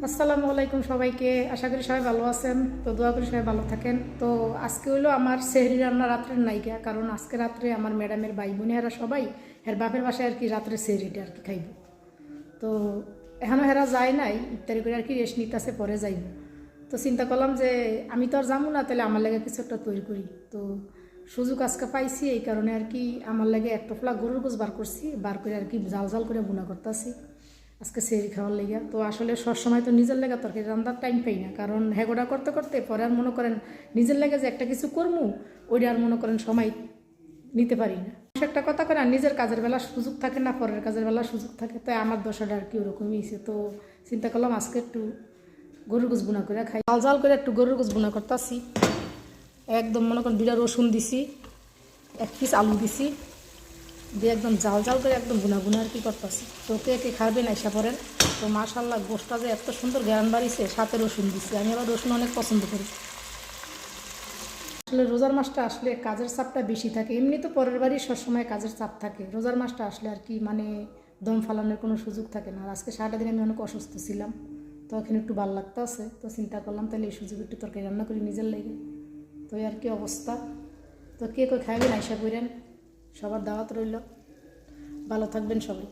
আসসালামু আলাইকুম সবাইকে। আশা করি সবাই ভালো আছেন। তো দোয়া করি সবাই ভালো থাকেন। তো আজকে হলো আমার সেহরি রান্না রাত্রের নায়িকা, কারণ আজকে রাত্রে আমার ম্যাডামের ভাই বোনেরা সবাই এর বাপের বাসায় আর কি রাত্রে সেহরিটা আর কি খাইব। তো এখনও হেরা যায় নাই, ইফতারি করে আর কি রেস্ট নিতেছে, পরে যাইব। তো চিন্তা করলাম যে আমি তো আর যাবো না, তাহলে আমার লাগে কিছু একটা তৈরি করি। তো সুযোগ আজকে পাইছি, এই কারণে আর কি আমার লাগে এক টফলা গরুর গোছ বার করছি, বার করে আর কি জাল জাল করে বুনা করতেছি আজকে সেহরি খাওয়ার লেগে। তো আসলে সবসময় তো নিজের লেগে তরকারি রান্নার টাইম পাই না, কারণ হেগোটা করতে করতে পরে আর মনে করেন নিজের লেগে যে একটা কিছু করবো ওইটা আর মনে করেন সময় নিতে পারি না। একটা কথা করে নিজের কাজের বেলা সুযোগ থাকে না, পরের কাজের বেলা সুযোগ থাকে, তাই আমার দশাটা আর কি ওরকমই হয়েছে। তো চিন্তা করলাম আজকে একটু গরুর গোছ বুনা করে খাই, জাল জাল করে একটু গরুর গোছ বুনা করতেছি। একদম মনে করেন 2টা রসুন দিছি, 1 পিস আলু দিছি, দিয়ে একদম জাল জাল করে একদম বুনা বুনা আর কি করতেছি। তো কে খাবেন আইসা পড়েন। তো মাশাল্লাহ গোশটা যে এত সুন্দর ঘ্রাণ বাড়িছে, সাথে রসুন দিচ্ছে, আমি আবার রসুন অনেক পছন্দ করি। আসলে রোজার মাসটা আসলে কাজের চাপটা বেশি থাকে, এমনি তো পরের বাড়ি সবসময় কাজের চাপ থাকে, রোজার মাসটা আসলে আর কি মানে দম ফালানোর কোনো সুযোগ থাকে না। আর আজকে সারাটা দিন আমি অনেক অসুস্থ ছিলাম, তো এখানে একটু ভালো লাগতে আছে। তো চিন্তা করলাম তাহলে এই সুযোগ একটু তরকারি রান্না করি নিজের লেগে। তো আর কি অবস্থা। তো কে খাইবেন আইসা করেন, সবার দাওয়াত রইল। ভালো থাকবেন সবাই।